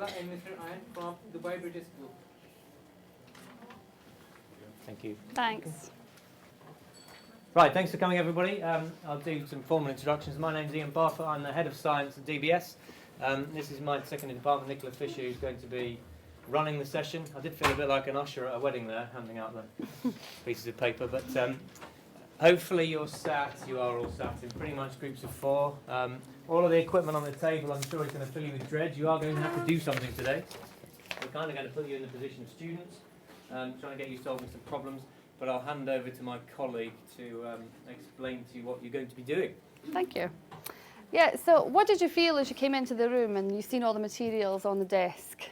Bala and Mr. Ayan from Dubai British School. Thank you. Thanks. Right, thanks for coming, everybody. I'll do some formal introductions. My name's Ian Barfoot. I'm the Head of Science at DBS. This is my second in department, Nicola Fisher, who's going to be running the session. I did feel a bit like an usher at a wedding there, handing out the pieces of paper, but hopefully you are all sat in pretty much groups of 4. All of the equipment on the table, I'm sure, is going to fill you with dread. You are going to have to do something today. We're kind of going to put you in the position of students, trying to get you solving some problems. But I'll hand over to my colleague to explain to you what you're going to be doing. Thank you. Yeah, so what did you feel as you came into the room and you've seen all the materials on the desk?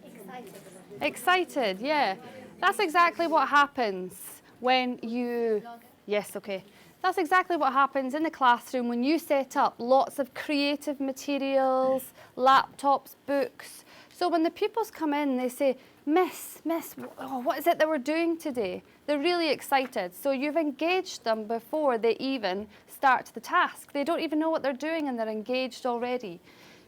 Excited. Excited, yeah. That's exactly what happens when you... Yes, okay. That's exactly what happens in the classroom when you set up lots of creative materials, laptops, books. So when the pupils come in, they say, Miss, oh, what is it that we're doing today? They're really excited. So you've engaged them before they even start the task. They don't even know what they're doing and they're engaged already.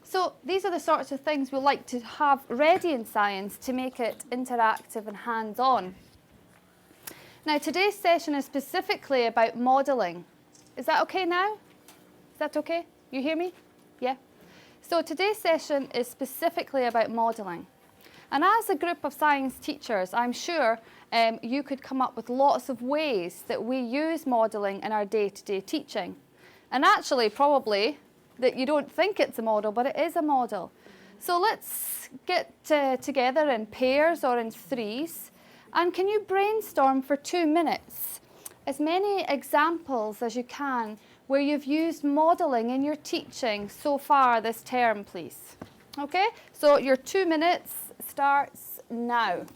So these are the sorts of things we like to have ready in science to make it interactive and hands-on. Now today's session is specifically about modelling. Is that okay now? Is that okay? You hear me? Yeah? So today's session is specifically about modelling. And as a group of science teachers, I'm sure you could come up with lots of ways that we use modelling in our day-to-day teaching. And actually, probably, that you don't think it's a model, but it is a model. So let's get together in pairs or in threes. And can you brainstorm for 2 minutes as many examples as you can where you've used modelling in your teaching so far this term, please? Okay, so your 2 minutes starts now.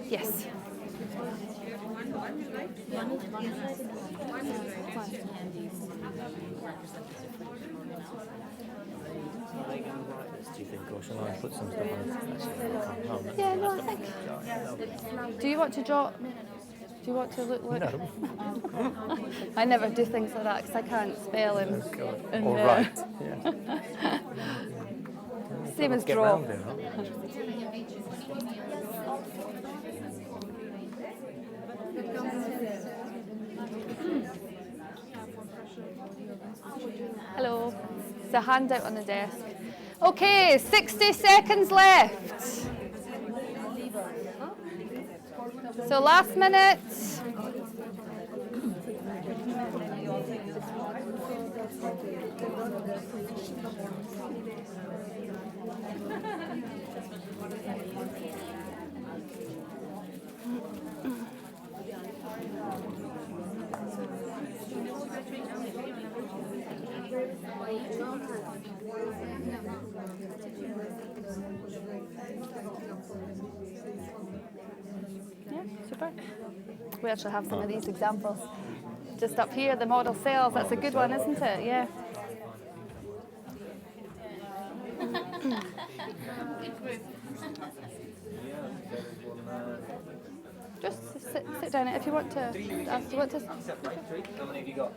Yes. Do you think, or shall I put some stuff on it? Yeah, no, I think. Do you want to draw? Do you want to look? No. I never do things like that because I can't spell him. And, All right. Yeah. Same as Get draw. round there, huh? Hello. There's a handout on the desk. Okay, 60 seconds left. So last minute. Yeah, super. We actually have some of these examples. Just up here, the model cells, that's a good one, isn't it? Yeah. Just sit down if you want to. Ask, you want to. How many have you got?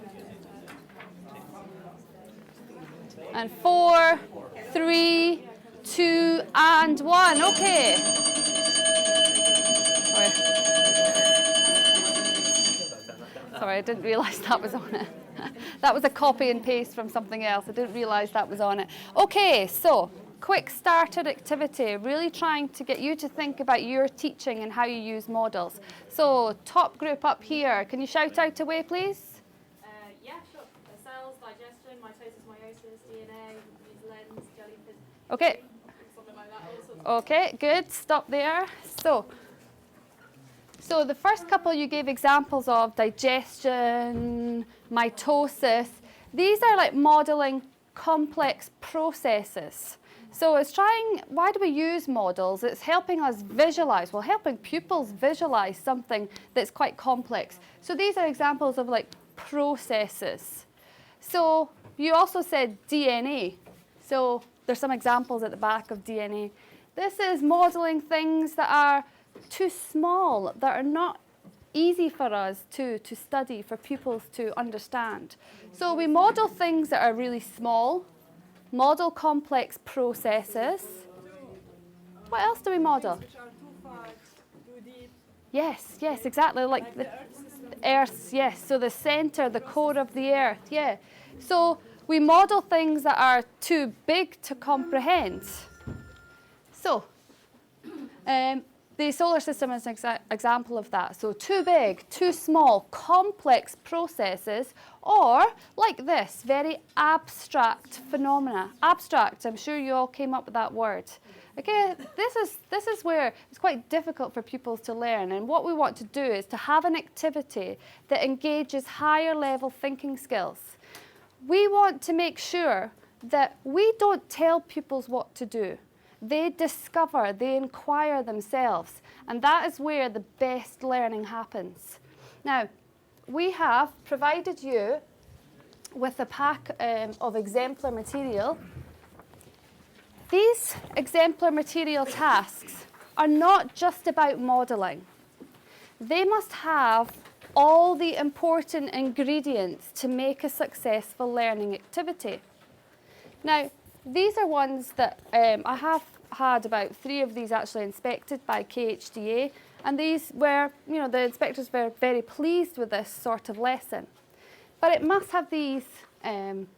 And 4, 3, 2, and 1. Okay. Sorry, I didn't realise that was on it. That was a copy and paste from something else. I didn't realise that was on it. Okay, so quick starter activity, really trying to get you to think about your teaching and how you use models. So top group up here, can you shout out away, please? Yeah, sure. Cells, digestion, mitosis, meiosis, DNA, use lens, jellyfish. Okay. Something like that. All sorts of Okay, good. Stop there. So the first couple you gave examples of, digestion, mitosis. These are like modelling complex processes. So it's trying, why do we use models? It's helping us visualise, well, helping pupils visualise something that's quite complex. So these are examples of like processes. So you also said DNA. So there's some examples at the back of DNA. This is modelling things that are too small, that are not easy for us to study, for pupils to understand. So we model things that are really small, model complex processes. What else do we model? Which are too far, too deep. Yes, yes, exactly, like the Earth, yes, so the centre, the core of the Earth, yeah. So we model things that are too big to comprehend. So, the solar system is an example of that. So too big, too small, complex processes, or like this, very abstract phenomena. Abstract, I'm sure you all came up with that word. Okay, this is where it's quite difficult for pupils to learn, and what we want to do is to have an activity that engages higher level thinking skills. We want to make sure that we don't tell pupils what to do. They discover, they inquire themselves, and that is where the best learning happens. Now, we have provided you with a pack of exemplar material. These exemplar material tasks are not just about modelling. They must have all the important ingredients to make a successful learning activity. Now, these are ones that I have had about 3 of these actually inspected by KHDA, and these were, you know, the inspectors were very pleased with this sort of lesson. But it must have these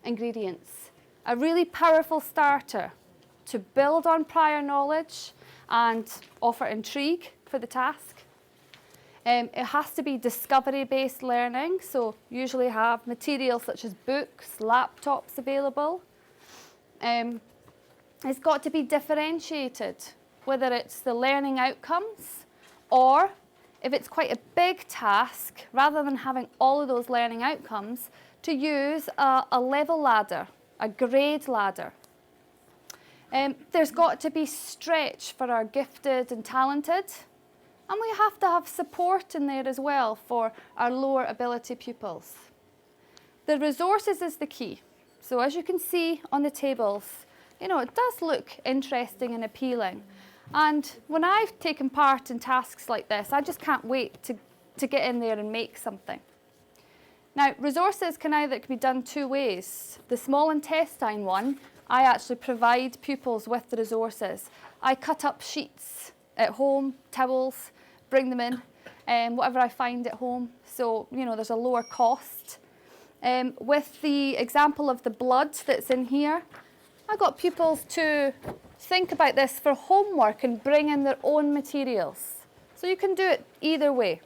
ingredients. A really powerful starter to build on prior knowledge and offer intrigue for the task. It has to be discovery-based learning, so usually have materials such as books, laptops available. It's got to be differentiated, whether it's the learning outcomes or if it's quite a big task, rather than having all of those learning outcomes, to use a level ladder, a grade ladder. There's got to be stretch for our gifted and talented, and we have to have support in there as well for our lower ability pupils. The resources is the key. So as you can see on the tables, you know, it does look interesting and appealing. And when I've taken part in tasks like this, I just can't wait to get in there and make something. Now, resources can be done 2 ways. The small intestine one, I actually provide pupils with the resources. I cut up sheets at home, towels, bring them in, whatever I find at home. So, you know, there's a lower cost. With the example of the blood that's in here, I got pupils to think about this for homework and bring in their own materials. So you can do it either way.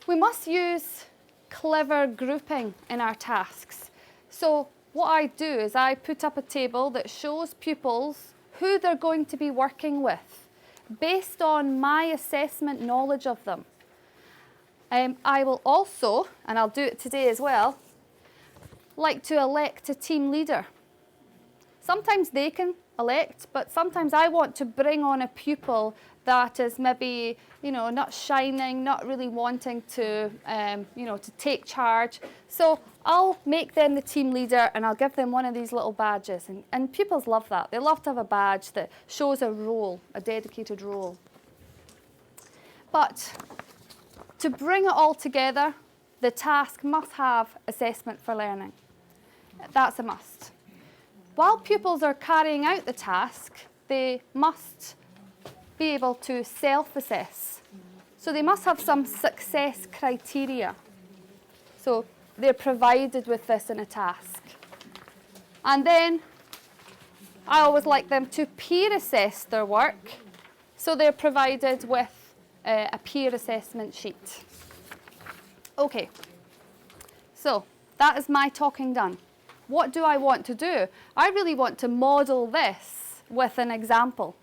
We must use clever grouping in our tasks. So what I do is I put up a table that shows pupils who they're going to be working with based on my assessment knowledge of them. I will also, and I'll do it today as well, like to elect a team leader. Sometimes they can elect, but sometimes I want to bring on a pupil that is maybe, you know, not shining, not really wanting to, you know, to take charge. So I'll make them the team leader and I'll give them one of these little badges. And pupils love that. They love to have a badge that shows a role, a dedicated role. But to bring it all together, the task must have assessment for learning. That's a must. While pupils are carrying out the task, they must be able to self-assess. So they must have some success criteria. So they're provided with this in a task. And then I always like them to peer assess their work. So they're provided with a peer assessment sheet. Okay, so that is my talking done. What do I want to do? I really want to model this with an example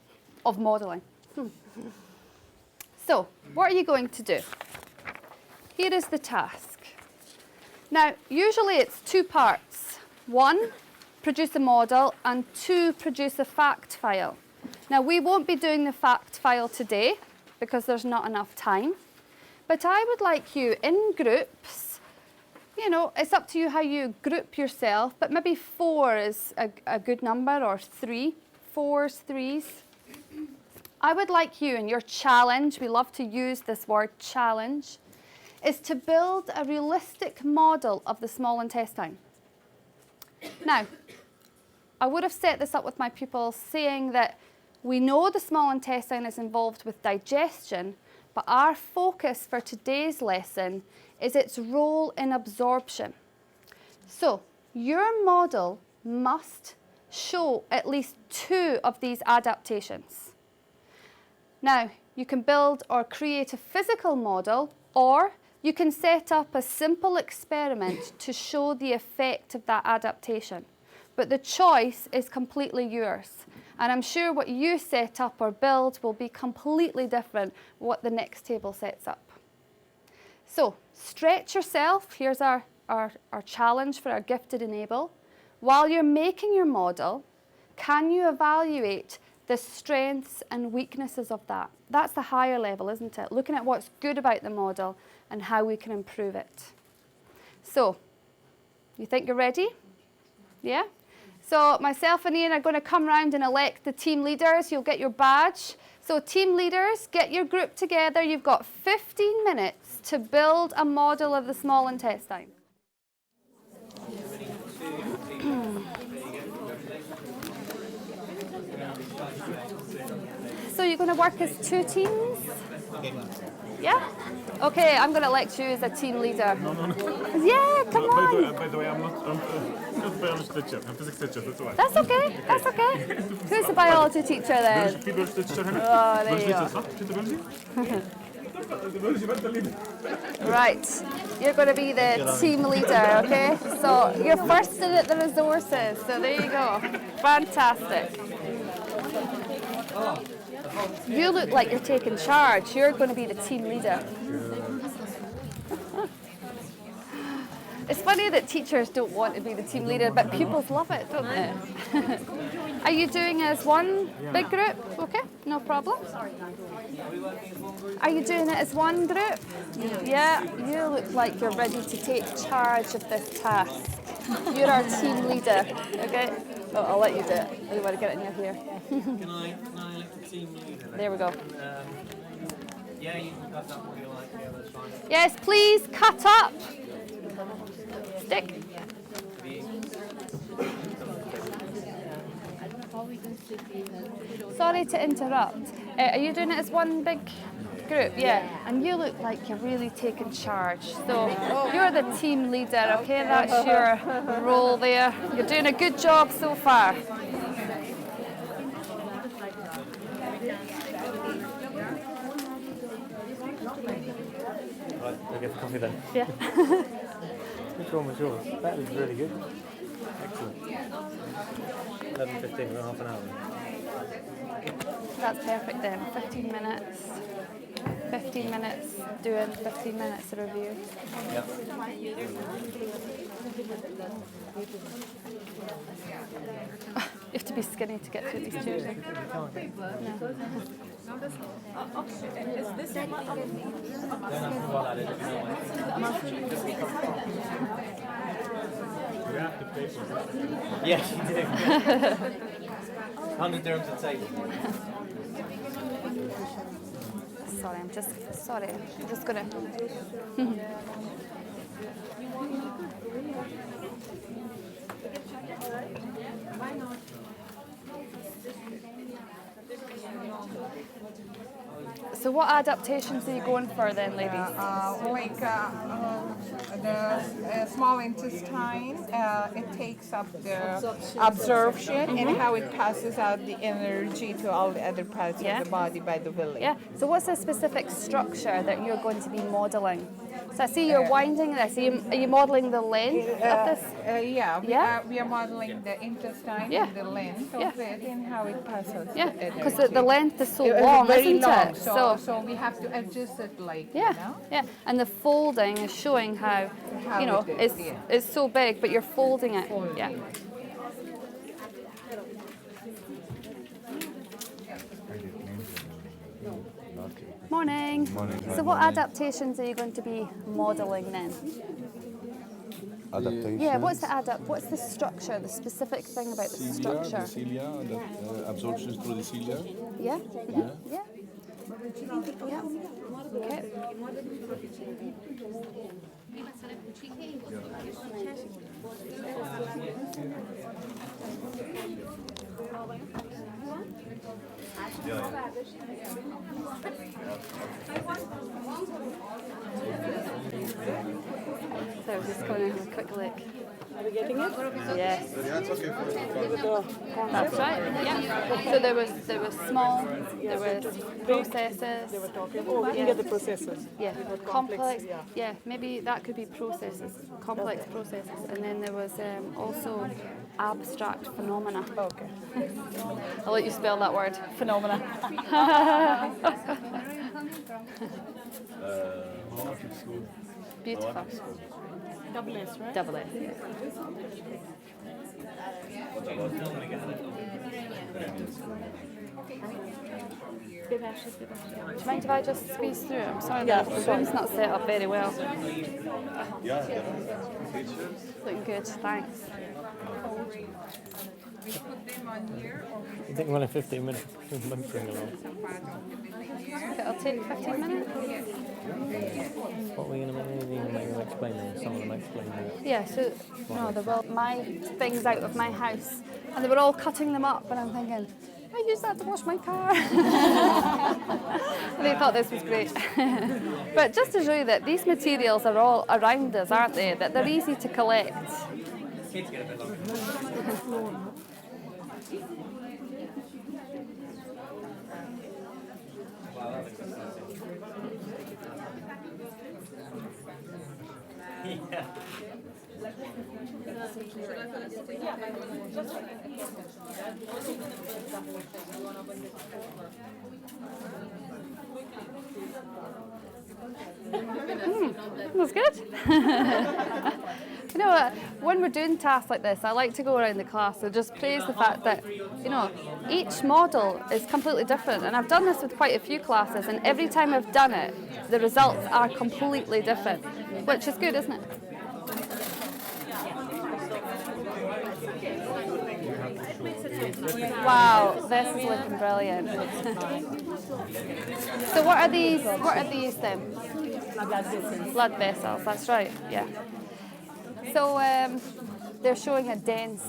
of modelling. So, what are you going to do? Here is the task. Now, usually it's 2 parts. 1, produce a model, and 2, produce a fact file. Now, we won't be doing the fact file today because there's not enough time. But I would like you in groups, you know, it's up to you how you group yourself, but maybe 4 is a good number, or 3. 4s, 3s. I would like you, in your challenge, we love to use this word challenge, is to build a realistic model of the small intestine. Now, I would have set this up with my pupils saying that we know the small intestine is involved with digestion, but our focus for today's lesson is its role in absorption. So, your model must show at least 2 of these adaptations. Now, you can build or create a physical model, or you can set up a simple experiment to show the effect of that adaptation. But the choice is completely yours. And I'm sure what you set up or build will be completely different what the next table sets up. So, stretch yourself. Here's our challenge for our Gifted Enable. While you're making your model, can you evaluate the strengths and weaknesses of that? That's the higher level, isn't it? Looking at what's good about the model and how we can improve it. So, you think you're ready? Yeah? So myself and Ian are going to come round and elect the team leaders. You'll get your badge. So team leaders, get your group together. You've got 15 minutes to build a model of the small intestine. So you're going to work as 2 teams? Yeah? Okay, I'm going to elect you as a team leader. No. Yeah, come on. By the way, I'm not biology teacher. I'm physics teacher. That's all right. That's okay. That's okay. Who's the biology teacher then? Biology teacher. Oh, there you go. Right, you're going to be the team leader, okay? So you're first in at the resources, so there you go. Fantastic. You look like you're taking charge. You're going to be the team leader. It's funny that teachers don't want to be the team leader, but pupils love it, don't they? Are you doing as one big group? Okay, no problem. Are you doing it as one group? Yeah, you look like you're ready to take charge of this task. You're our team leader, okay? Oh, I'll let you do it. You want to get it in your hair. Can I elect a team leader? There we go. Yeah, you can cut up what you like. Yeah, that's fine. Yes, please, cut up. Stick. Sorry to interrupt. Are you doing it as one big group? Yeah. And you look like you're really taking charge. So you're the team leader, okay? That's your role there. You're doing a good job so far. Right, we'll get the coffee then. Yeah. Which one was yours? That was really good. Excellent. 11:15, half an hour. That's perfect then. 15 minutes. 15 minutes doing 15 minutes of review. Yep. You have to be skinny to get through these chairs. Yes, you do. 100 dirhams a table. Sorry, I'm just gonna. So what adaptations are you going for then, ladies? The small intestine, it takes up the absorption and how it passes out the energy to all the other parts Yeah. of the body by the villi. Yeah. So what's the specific structure that you're going to be modelling? So I see you're winding this. Are you modelling the length of this? Yeah, we are modeling the intestine Yeah. and the length Yeah. of it and how it passes Yeah, the energy. because the length is so It was long, very isn't long, it? so we have to adjust it like, Yeah, you know. yeah, and the folding is showing how How you know it is, it's so big, but you're folding it. Yeah. Morning. So what adaptations are you going to be modelling then? adaptation. Yeah, what's the structure, the specific thing about the structure? The cilia, the absorption through the cilia. Yeah? Yeah? Yeah. Yeah. Okay. So we're just going to have a quick look. Are we getting it? Yes. Yeah, it's okay for That's right. Yeah. So there was small, there was processes. They were talking. Oh, we can get the processes. Yeah, complex, yeah, maybe that could be processes, complex processes. And then there was also abstract phenomena. Okay. I'll let you spell that word, phenomena. Beautiful. Double S, right? Double S. Do you mind if I just squeeze through? I'm sorry, Yeah, the room's not set up very well. Yeah. Looking good, thanks. We put them on here or I think we're only 15 minutes. Bring along. It'll take 15 minutes. What are we going to make explain them? Some of them explain them. Yeah, so no, they were my things out of my house, and they were all cutting them up, and I'm thinking, I use that to wash my car. They thought this was great. But just to show you that these materials are all around us, aren't they? That they're easy to collect. Kids get a bit longer. Yeah. That's good. You know what? When we're doing tasks like this, I like to go around the class and just praise the fact that, you know, each model is completely different. And I've done this with quite a few classes, and every time I've done it, the results are completely different, which is good, isn't it? Wow, this is looking brilliant. So what are these? What are these then? Blood vessels. That's right. Yeah. So they're showing a dense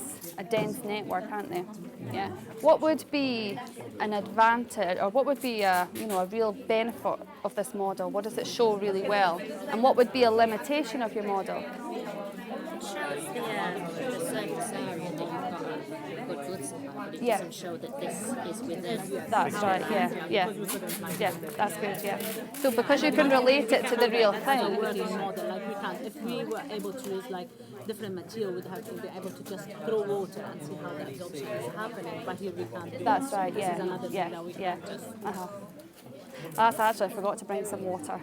network, aren't they? Yeah. What would be an advantage, or what would be a real benefit of this model? What does it show really well? And what would be a limitation of your model? It shows the surface area that you've got a good goods supply, but it doesn't show that this is within. That's right, yeah. Yeah, that's good, yeah. So because you can relate it to the real thing. Working model, like we can't, if we were able to use like different material, we'd have to be able to just throw water and see how the absorption is happening, but here we can't. That's right, This is another thing that we yeah. can't just. That's actually, I forgot to bring some water.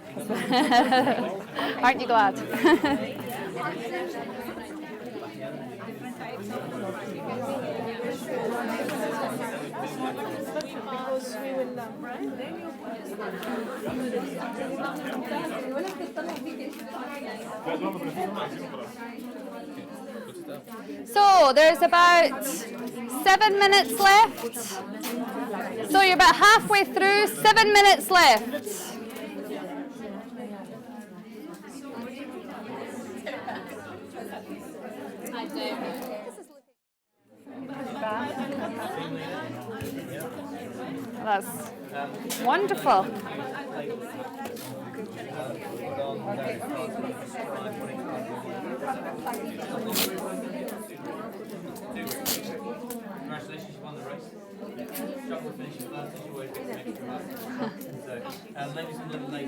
Aren't you glad? Because we will, right? So there's about 7 minutes left. So you're about halfway through, 7 minutes left. That's wonderful. Congratulations, you won the race. Struggle finishing first, as you always get an extra mark. So, ladies and gentlemen,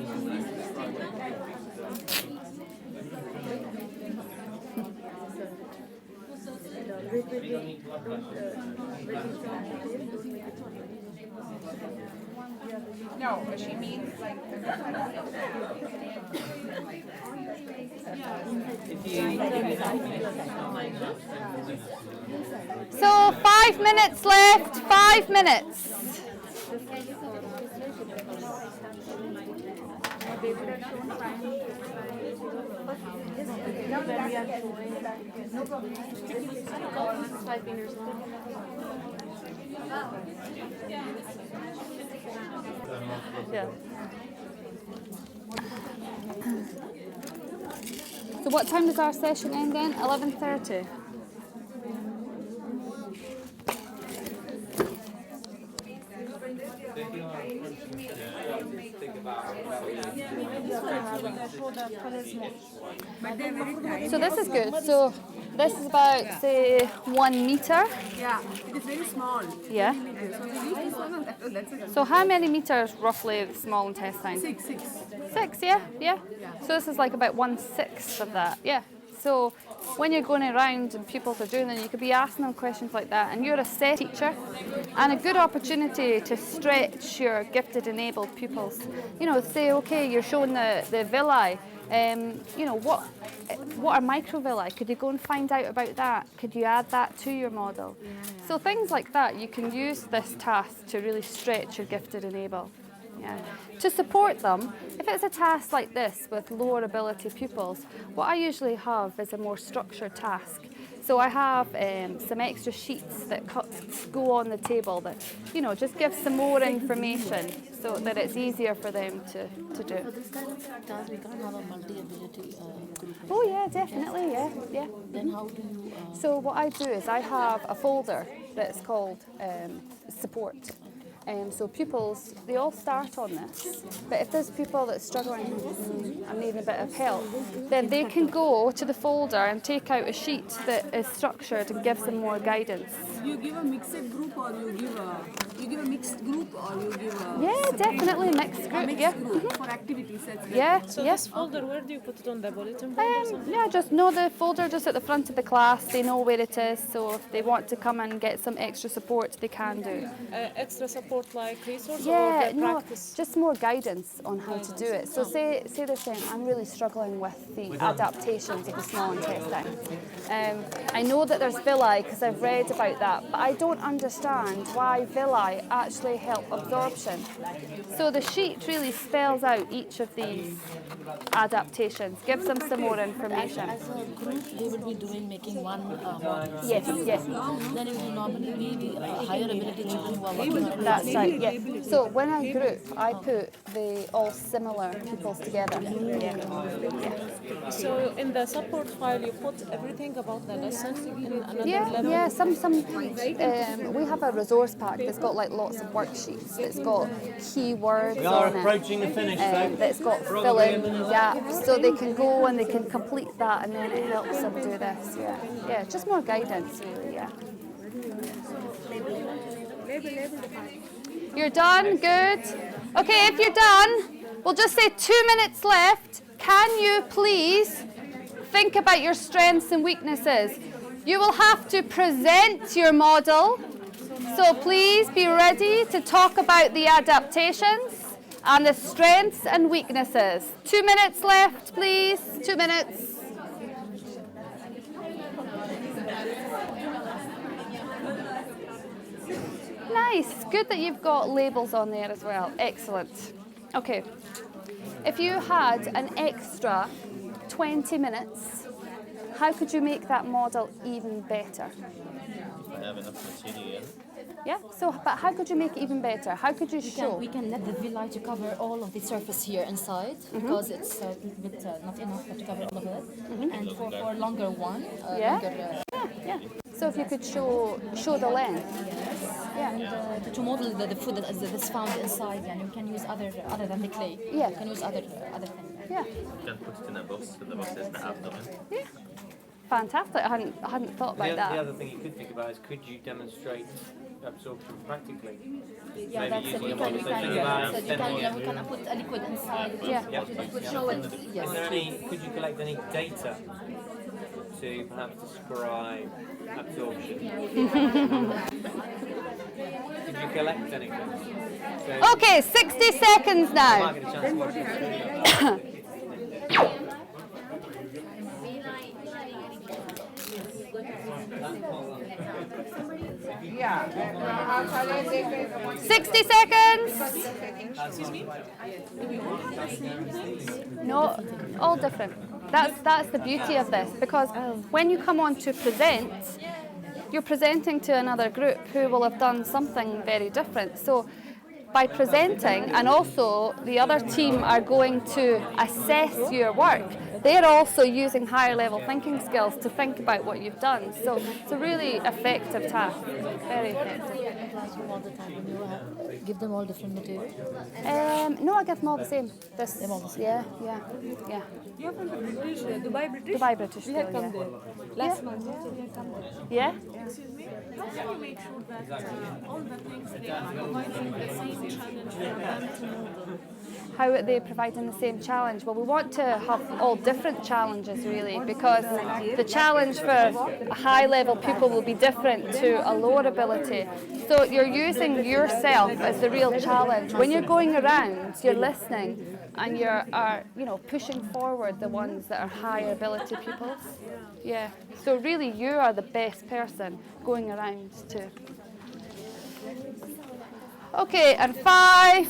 No, but she means like So 5 minutes left, 5 minutes. 5 meters long. Yeah. So what time does our session end then? 11:30. So this is good. So this is about, say, 1 meter. Yeah, it is very small. Yeah. So how many meters roughly the small intestine? 6. 6, yeah, yeah. So this is like about 1/6 of that, yeah. So when you're going around and pupils are doing that, you could be asking them questions like that, and you're a set teacher, and a good opportunity to stretch your gifted enabled pupils. You know, say, okay, you're showing the villi. You know, what are microvilli? Could you go and find out about that? Could you add that to your model? So things like that, you can use this task to really stretch your gifted enable. Yeah. To support them, if it's a task like this with lower ability pupils, what I usually have is a more structured task. So I have some extra sheets that go on the table that, you know, just give some more information so that it's easier for them to do. For this kind of task, we can't have a multi-ability group. Oh yeah, definitely, yeah. Then how do you... So what I do is I have a folder that's called support. So pupils, they all start on this, but if there's people that's struggling and need a bit of help, then they can go to the folder and take out a sheet that is structured and gives them more guidance. You give a mixed group, or you give a mixed group, or you give a Yeah, definitely mixed group, yeah. group for activities. Yeah, So yeah. this folder, where do you put it on the bulletin board or something? Yeah, just know the folder just at the front of the class. They know where it is, so if they want to come and get some extra support, they can do. Extra support like resource Yeah, or no, practice? just more guidance on how to do it. So say they're saying, I'm really struggling with the adaptations of the small intestine. I know that there's villi because I've read about that, but I don't understand why villi actually help absorption. So the sheet really spells out each of these adaptations, gives them some more information. As a group, they will be making one model. Yes, yes. Then it will normally be the higher ability children who are working on it. That's right, yeah. So when I group, I put the all similar pupils together. Yeah. So in the support file, you put everything about the lesson in another level? Yeah, we have a resource pack that's got like lots of worksheets. It's got keywords We are on approaching the finish, so that's got fill in gaps, so they can go and they can complete that, and then it helps them do this. Yeah, just more guidance, really. Yeah. You're done. Good. Okay, if you're done, we'll just say 2 minutes left. Can you please think about your strengths and weaknesses? You will have to present your model, so please be ready to talk about the adaptations and the strengths and weaknesses. 2 minutes left, please. 2 minutes. Nice. Good that you've got labels on there as well. Excellent. Okay. If you had an extra 20 minutes, how could you make that model even better? I have enough material. Yeah, so, but how could you make it even better? How could you show? We can let the villi to cover all of the surface here inside because it's a little bit not enough to cover all of it. And for longer one, Yeah. So if you could show the length. And to model the food that's found inside, and you can use other than the clay. Yeah. You can use other things. Yeah. You can put it in a box, so the box has the abdomen. Yeah. Fantastic. I hadn't thought about that. The other thing you could think about is, could you demonstrate absorption practically? Yeah, Maybe that's it. using We a can, model, so think about we can put a liquid inside. Yeah. Show it. Yes. Is there any, could you collect any data to perhaps describe absorption? Could you collect anything? So Okay, 60 seconds you now. might get a chance to watch this video. Yeah. 60 seconds. No, all different. That's the beauty of this, because when you come on to present, you're presenting to another group who will have done something very different. So by presenting, and also the other team are going to assess your work, they're also using higher level thinking skills to think about what you've done. So it's a really effective task, very effective. Classroom all the time, and you give them all different material. No, I give them all the same. Them all the same. Yeah. You're from the British, Dubai British? Dubai British We had School, come yeah. there. Last month, we had come there. Yeah? Excuse me? How can you make sure that all the things they are providing the same challenge for them to model? How are they providing the same challenge? Well, we want to have all different challenges, really, because the challenge for a high-level pupil will be different to a lower ability. So you're using yourself as the real challenge. When you're going around, you're listening, and you're pushing forward the ones that are higher ability pupils. Yeah. So really, you are the best person going around to. Okay, and 5,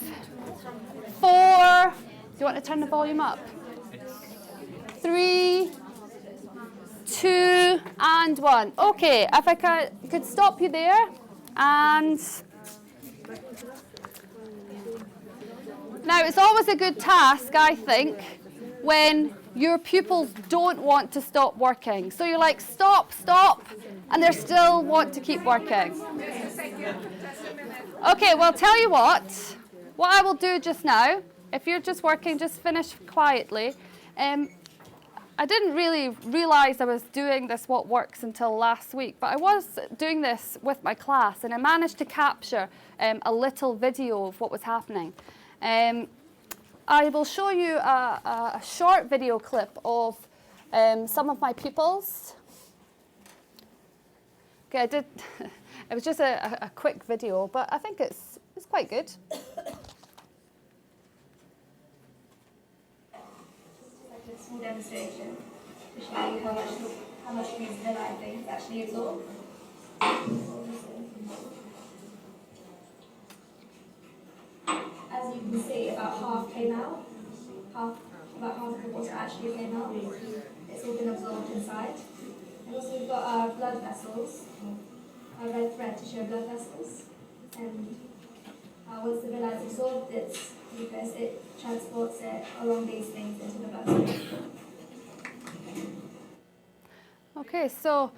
4. Do you want to turn the volume up? 3, 2, and 1. Okay, if I could stop you there, and now it's always a good task, I think, when your pupils don't want to stop working. So you're like, stop, and they still want to keep working. Okay, well, tell you what I will do just now, if you're just working, just finish quietly. I didn't really realise I was doing this What Works until last week, but I was doing this with my class, and I managed to capture a little video of what was happening. I will show you a short video clip of some of my pupils. Okay, it was just a quick video, but I think it's quite good. Small demonstration to show you how much these villi things actually absorb. As you can see, about half came out. About half of the water actually came out. It's all been absorbed inside. And also we've got our blood vessels, our red thread to show blood vessels. And once the villi is absorbed, its glucose, it transports it along these things into the bloodstream. Okay, so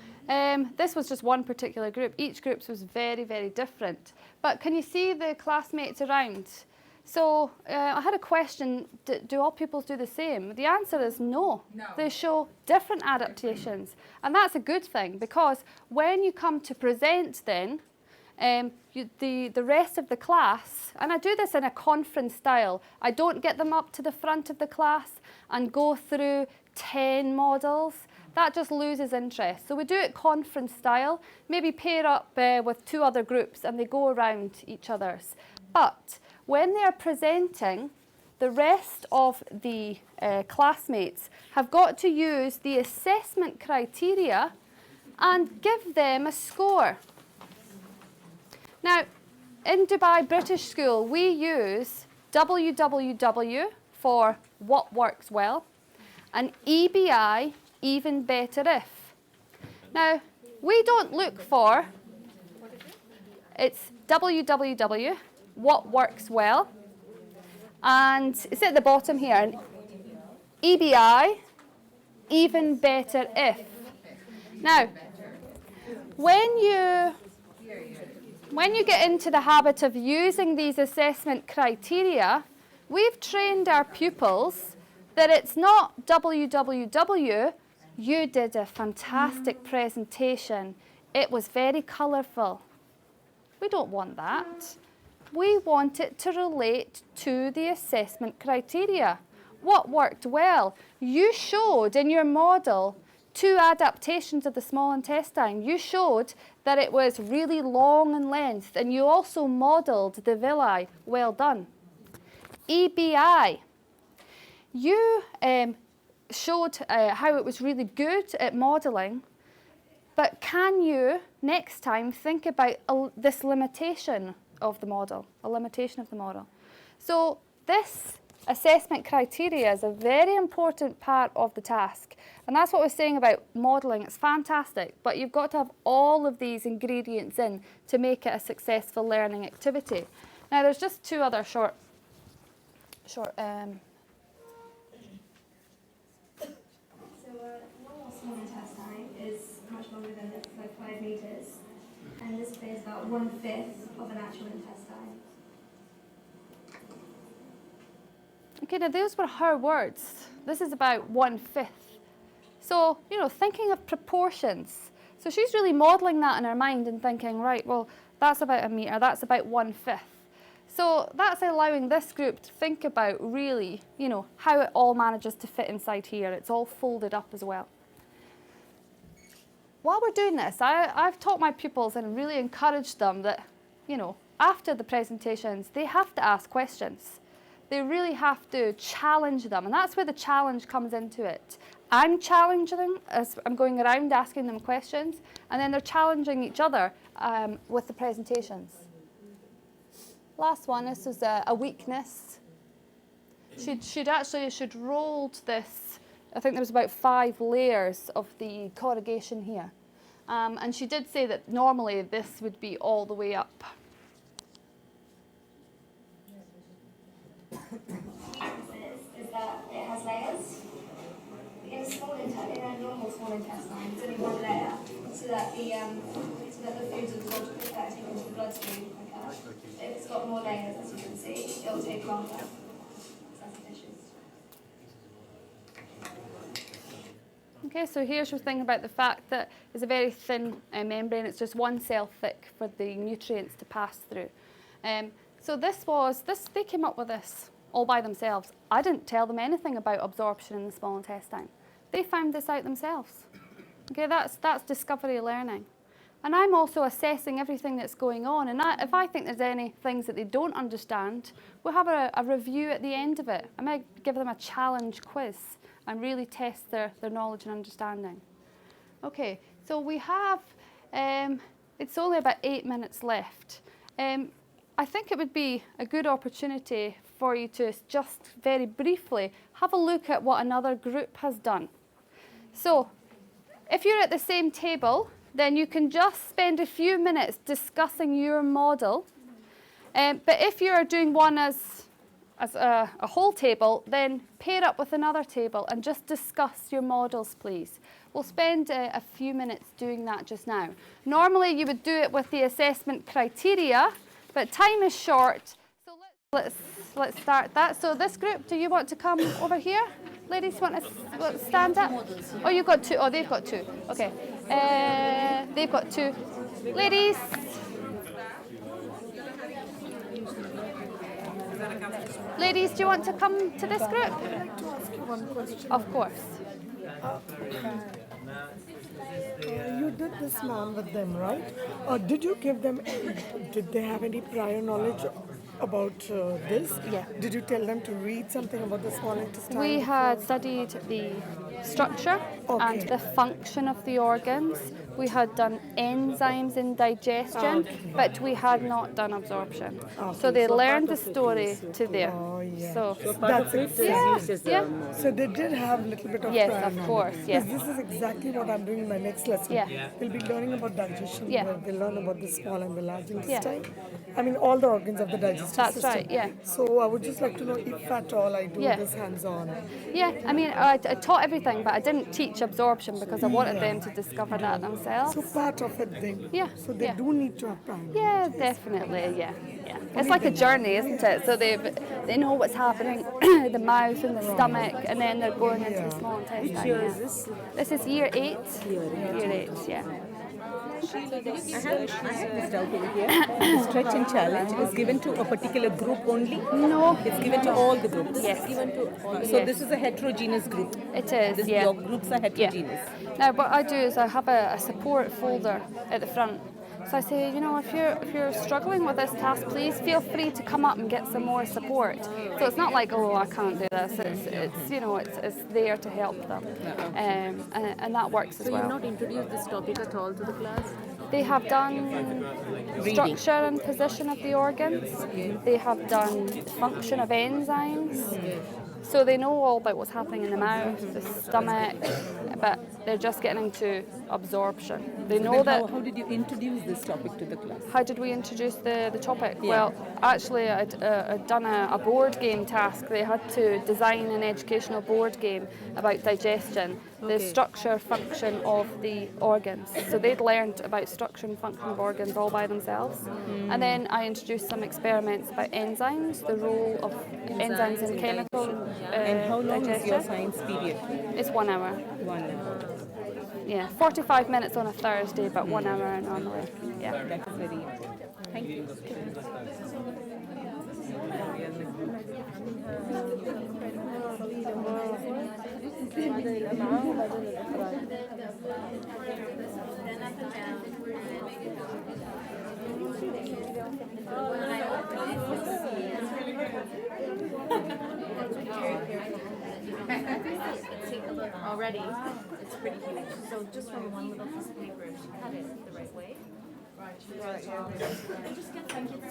this was just one particular group. Each group was very, very different. But can you see the classmates around? So I had a question, do all pupils do the same? The answer is no. They show different adaptations. And that's a good thing, because when you come to present then, the rest of the class, and I do this in a conference style, I don't get them up to the front of the class and go through 10 models. That just loses interest. So we do it conference style, maybe pair up with 2 other groups and they go around each other's. But when they're presenting, the rest of the classmates have got to use the assessment criteria and give them a score. Now, in Dubai British School, we use WWW for what works well, and EBI, even better if. Now, we don't look for, it's WWW, what works well, and it's at the bottom here, and EBI, even better if. Now, when you get into the habit of using these assessment criteria, we've trained our pupils that it's not WWW, you did a fantastic presentation, it was very colourful. We don't want that. We want it to relate to the assessment criteria. What worked well? You showed in your model 2 adaptations of the small intestine. You showed that it was really long in length, and you also modelled the villi. Well done. EBI. You showed how it was really good at modelling, but can you next time think about this limitation of the model, a limitation of the model? So this assessment criteria is a very important part of the task. And that's what we're saying about modelling. It's fantastic, but you've got to have all of these ingredients in to make it a successful learning activity. Now, there's just two other short So normal small intestine is much longer than this, like 5 meters, and this plays about 1/5 of an actual intestine. Okay, now those were her words. This is about 1/5. So, you know, thinking of proportions. So she's really modelling that in her mind and thinking, right, well, that's about a metre, that's about 1/5. So that's allowing this group to think about really, you know, how it all manages to fit inside here. It's all folded up as well. While we're doing this, I've taught my pupils and really encouraged them that, you know, after the presentations, they have to ask questions. They really have to challenge them, and that's where the challenge comes into it. I'm challenging them as I'm going around asking them questions, and then they're challenging each other with the presentations. Last one, this is a weakness. She'd rolled this, I think there was about 5 layers of the corrugation here. And she did say that normally this would be all the way up. Is that it has layers. In a normal small intestine, it's only 1 layer, so that the food's absorbed quicker, taken into the bloodstream quicker. If it's got more layers, as you can see, it'll take longer. That's the dishes. Okay, so here's your thing about the fact that it's a very thin membrane. It's just 1 cell thick for the nutrients to pass through. So they came up with this all by themselves. I didn't tell them anything about absorption in the small intestine. They found this out themselves. Okay, that's discovery learning. And I'm also assessing everything that's going on. And if I think there's any things that they don't understand, we'll have a review at the end of it. I might give them a challenge quiz and really test their knowledge and understanding. Okay, so we have, it's only about 8 minutes left. I think it would be a good opportunity for you to just very briefly have a look at what another group has done. So, if you're at the same table, then you can just spend a few minutes discussing your model. But if you're doing one as a whole table, then pair up with another table and just discuss your models, please. We'll spend a few minutes doing that just now. Normally you would do it with the assessment criteria, but time is short, so let's start that. So this group, do you want to come over here? Ladies, want to stand up? Oh, you've got 2. Oh, they've got 2. Okay. They've got 2. Ladies. Ladies, do you want to come to this group? I'd like to ask you one question. Of course. You did this man with them, right? Did you give them, did they have any prior knowledge about this? Yeah. Did you tell them to read something about the small intestine? We had studied the structure and the function of the organs. We had done enzymes in digestion, but we had not done absorption. So they learned the story to there. So that's it. Yeah. So they did have a little bit of yes, prior of knowledge. course. Yes. This is exactly what I'm doing in my next lesson. Yeah. We'll be learning about digestion. Yeah. Where they learn about the small and the large intestine. I mean, all the organs of the digestive That's system. right, yeah. So I would just like to know if at all I do this hands-on. Yeah, I mean, I taught everything, but I didn't teach absorption because I wanted them to discover that themselves. So part of it then. Yeah. So they do need to have time. Yeah, definitely, yeah. It's like a journey, isn't it? So they know what's happening, the mouth and the stomach, and then they're going into the small intestine. Which year is this? This is year 8. Year 8, yeah. I have this doubt over here. The stretch and challenge is given to a particular group only? No. It's given to all the groups? Yes. Given to all. So this is a heterogeneous group? It is, yeah. Your groups are heterogeneous? Yeah. Now what I do is I have a support folder at the front. So I say, you know, if you're struggling with this task, please feel free to come up and get some more support. So it's not like, oh, I can't do this. It's you know, it's there to help them, and that works as well. So you've not introduced this topic at all to the class? They have done structure and position of the organs. They have done function of enzymes. So they know all about what's happening in the mouth, the stomach, but they're just getting into absorption. They know that. How did you introduce this topic to the class? How did we introduce the topic? Yeah. Well, actually, I'd done a board game task. They had to design an educational board game about digestion, the structure, function of the organs. So they'd learned about structure and function of organs all by themselves. And then I introduced some experiments about enzymes, the role of enzymes in chemical and how long digestion. is your science period? It's 1 hour. 1 hour. Yeah, 45 minutes on a Thursday, but 1 hour normally. Yeah. That's very important. Thank you. Already, it's pretty huge. So just from one little piece of paper, if she cut it the right way. Just get some kids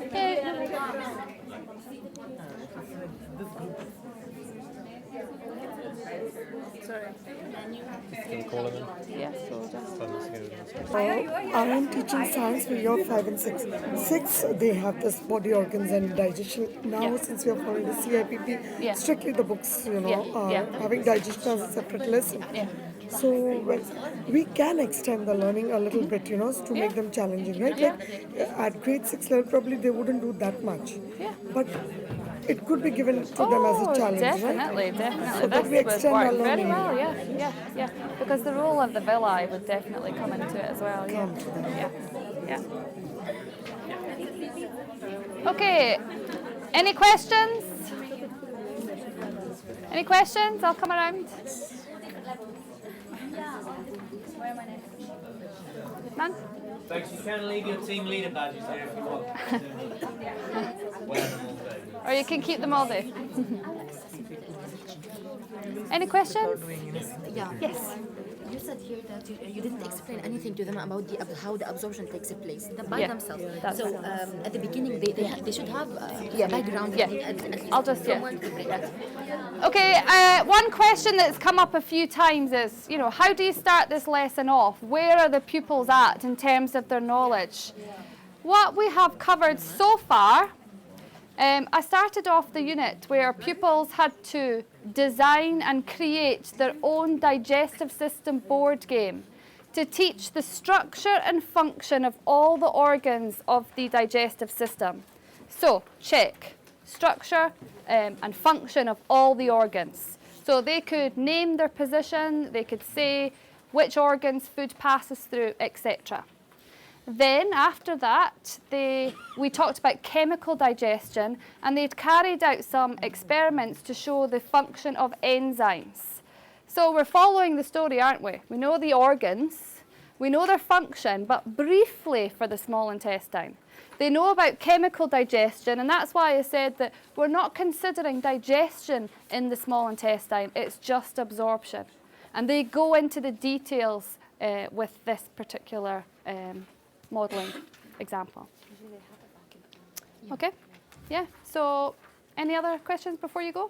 Sorry. Can you call them in? Yes, so just. I am teaching science for year 5 and 6. 6, they have this body organs and digestion. Now, since we are following the CIPP, strictly the books, having digestion as a separate lesson. So we can extend the learning a little bit, to make them challenging, right? Like at grade 6 level, probably they wouldn't do that much. But it could be given to them as a challenge, definitely, right? definitely. So that we This extend would our work very learning. well, yeah. Because the role of the villi would definitely come into it as well, yeah. Okay, any questions? Any questions? I'll come around. None? Thanks. You can leave your team leader badges here if you want. Or you can keep them all day. Any questions? Yeah. Yes. You said here that you didn't explain anything to them about how the absorption takes place by Yeah, themselves. that's So at the beginning, they should have a background. I'll just somewhere to bring it. Okay, one question that's come up a few times is, how do you start this lesson off? Where are the pupils at in terms of their knowledge? What we have covered so far, I started off the unit where pupils had to design and create their own digestive system board game to teach the structure and function of all the organs of the digestive system. So, check. Structure and function of all the organs. So they could name their position, they could say which organs food passes through, etc. Then after that, we talked about chemical digestion, and they'd carried out some experiments to show the function of enzymes. So we're following the story, aren't we? We know the organs, we know their function, but briefly for the small intestine. They know about chemical digestion, and that's why I said that we're not considering digestion in the small intestine, it's just absorption. And they go into the details with this particular modelling example. Okay? Yeah, so any other questions before you go?